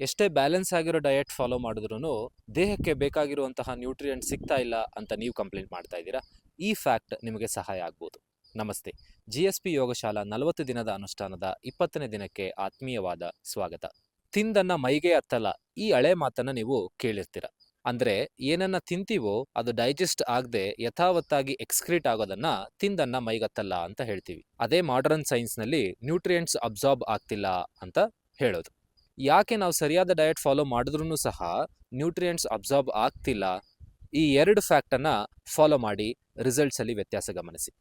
ಎಷ್ಟೇ ಬ್ಯಾಲೆನ್ಸ್ ಆಗಿರೋ diet follow ಮಾಡಿದ್ರೂ ದೇಹಕ್ಕೆ ಬೇಕಾಗಿರುವಂತಹ ನ್ಯೂಟ್ರಿಯೆಂಟ್ ಸಿಗ್ತಾ ಇಲ್ಲ ಅಂತ ನೀವು ಕಂಪ್ಲೇಂಟ್ ಮಾಡ್ತಾ ಇದ್ದೀರಾ. ಈ ಫ್ಯಾಕ್ಟ್ ನಿಮಗೆ ಸಹಾಯ ಆಗ್ಬೋದು. ನಮಸ್ತೆ. GSP ಯೋಗಶಾಲಾ 40 ದಿನದ ಅನುಷ್ಠಾನದ 20ನೇ ದಿನಕ್ಕೆ ಆತ್ಮೀಯವಾದ ಸ್ವಾಗತ. ತಿಂದನ್ನ ಮೈಗೆ ಹತ್ತಲ್ಲ, ಈ ಹಳೆ ಮಾತನ್ನ ನೀವು ಕೇಳಿರ್ತೀರ. ಅಂದ್ರೆ ಏನನ್ನ ತಿಂತೀವೋ ಅದು ಡೈಜೆಸ್ಟ್ ಆಗದೆ ಯಥಾವತ್ತಾಗಿ ಎಕ್ಸ್ಕ್ರೀಟ್ ಆಗೋದನ್ನ ತಿಂದನ್ನ ಮೈಗತ್ತಲ್ಲ ಅಂತ ಹೇಳ್ತೀವಿ. ಅದೇ ಮಾಡರ್ನ್ ಸೈನ್ಸ್ ನಲ್ಲಿ ನ್ಯೂಟ್ರಿಯೆಂಟ್ಸ್ ಅಬ್ಸಾರ್ಬ್ ಆಗ್ತಿಲ್ಲ ಅಂತ ಹೇಳೋದು. ಯಾಕೆ ನಾವು ಸರಿಯಾದ ಡಯಟ್ ಫಾಲೋ ಮಾಡಿದ್ರೂ ಸಹ ನ್ಯೂಟ್ರಿಯೆಂಟ್ಸ್ ಅಬ್ಸಾರ್ಬ್ ಆಗ್ತಿಲ್ಲ? ಈ ಎರಡು ಫ್ಯಾಕ್ಟನ್ನು ಫಾಲೋ ಮಾಡಿ ರಿಸಲ್ಟ್ಸ್ ಅಲ್ಲಿ ವ್ಯತ್ಯಾಸ ಗಮನಿಸಿ.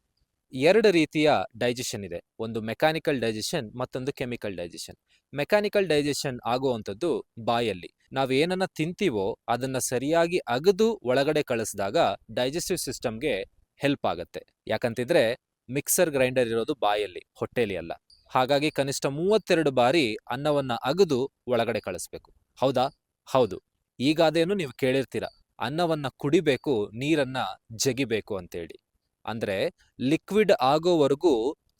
ಎರಡು ರೀತಿಯ ಡೈಜೆಷನ್ ಇದೆ. ಒಂದು ಮೆಕ್ಯಾನಿಕಲ್ ಡೈಜೆಷನ್, ಮತ್ತೊಂದು ಕೆಮಿಕಲ್ ಡೈಜೆಷನ್. ಮೆಕ್ಯಾನಿಕಲ್ ಡೈಜೆಷನ್ ಆಗುವಂಥದ್ದು ಬಾಯಲ್ಲಿ ನಾವು ಏನನ್ನ ತಿಂತೀವೋ ಅದನ್ನ ಸರಿಯಾಗಿ ಅಗದು ಒಳಗಡೆ ಕಳಿಸಿದಾಗ ಡೈಜೆಸ್ಟಿವ್ ಸಿಸ್ಟಮ್ಗೆ ಹೆಲ್ಪ್ ಆಗುತ್ತೆ. ಯಾಕಂತಿದ್ರೆ ಮಿಕ್ಸರ್ ಗ್ರೈಂಡರ್ ಇರೋದು ಬಾಯಲ್ಲಿ, ಹೊಟ್ಟೆಲಿ ಅಲ್ಲ. ಹಾಗಾಗಿ ಕನಿಷ್ಠ 32 ಬಾರಿ ಅನ್ನವನ್ನ ಅಗದು ಒಳಗಡೆ ಕಳಿಸ್ಬೇಕು. ಹೌದಾ? ಹೌದು. ಈಗಾದೇನು ನೀವು ಕೇಳಿರ್ತೀರ, ಅನ್ನವನ್ನ ಕುಡಿಬೇಕು, ನೀರನ್ನ ಜಗಿಬೇಕು ಅಂತೇಳಿ. ಅಂದ್ರೆ ಲಿಕ್ವಿಡ್ ಆಗೋವರೆಗೂ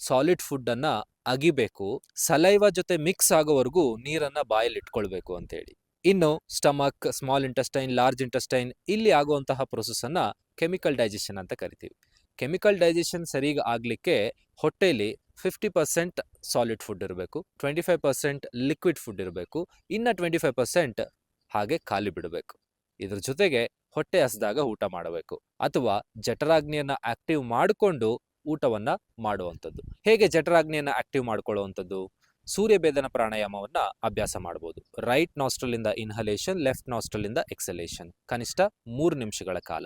ಸಾಲಿಡ್ ಫುಡ್ ಅನ್ನ ಅಗಿಬೇಕು, ಸಲೈವ ಜೊತೆ ಮಿಕ್ಸ್ ಆಗೋವರೆಗೂ ನೀರನ್ನ ಬಾಯಲ್ಲಿ ಇಟ್ಕೊಳ್ಬೇಕು ಅಂತೇಳಿ. ಇನ್ನು stomach, small intestine, large intestine ಇಲ್ಲಿ ಆಗುವಂತಹ ಪ್ರೊಸೆಸ್ ಅನ್ನ ಕೆಮಿಕಲ್ ಡೈಜೆಷನ್ ಅಂತ ಕರಿತೀವಿ. ಕೆಮಿಕಲ್ ಡೈಜೆಷನ್ ಸರಿಗ ಆಗ್ಲಿಕ್ಕೆ ಹೊಟ್ಟೆಲಿ 50% ಸಾಲಿಡ್ ಫುಡ್ ಇರಬೇಕು, 25% ಲಿಕ್ವಿಡ್ ಫುಡ್ ಇರಬೇಕು, ಇನ್ನು 25% ಹಾಗೆ ಖಾಲಿ ಬಿಡಬೇಕು. ಇದ್ರ ಜೊತೆಗೆ ಹೊಟ್ಟೆ ಹಸ್ದಾಗ ಊಟ ಮಾಡಬೇಕು, ಅಥವಾ ಜಠರಾಗ್ನಿಯನ್ನ ಆಕ್ಟಿವ್ ಮಾಡಿಕೊಂಡು ಊಟವನ್ನ ಮಾಡುವಂಥದ್ದು. ಹೇಗೆ ಜಠರಾಗ್ನಿಯನ್ನ ಆಕ್ಟಿವ್ ಮಾಡ್ಕೊಳ್ಳುವಂಥದ್ದು? ಸೂರ್ಯಭೇದನ ಪ್ರಾಣಾಯಾಮವನ್ನ ಅಭ್ಯಾಸ ಮಾಡಬಹುದು. ರೈಟ್ ನಾಸ್ಟ್ರಲ್ ಇಂದ ಇನ್ಹಲೇಷನ್, ಲೆಫ್ಟ್ ನಾಸ್ಟ್ರಲ್ ಇಂದ ಎಕ್ಸಲೇಷನ್, ಕನಿಷ್ಠ 3 ನಿಮಿಷಗಳ ಕಾಲ.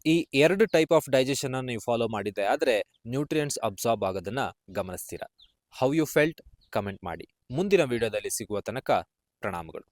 ಈ ಎರಡು ಟೈಪ್ ಆಫ್ ಡೈಜೆಷನ್ ಅನ್ನು ನೀವು ಫಾಲೋ ಮಾಡಿದ್ದೆ ಆದರೆ ನ್ಯೂಟ್ರಿಯೆಂಟ್ಸ್ ಅಬ್ಸಾರ್ಬ್ ಆಗೋದನ್ನ ಗಮನಿಸ್ತೀರಾ. How you felt? ಕಮೆಂಟ್ ಮಾಡಿ. ಮುಂದಿನ ವಿಡಿಯೋದಲ್ಲಿ ಸಿಗುವ ತನಕ ಪ್ರಣಾಮಗಳು.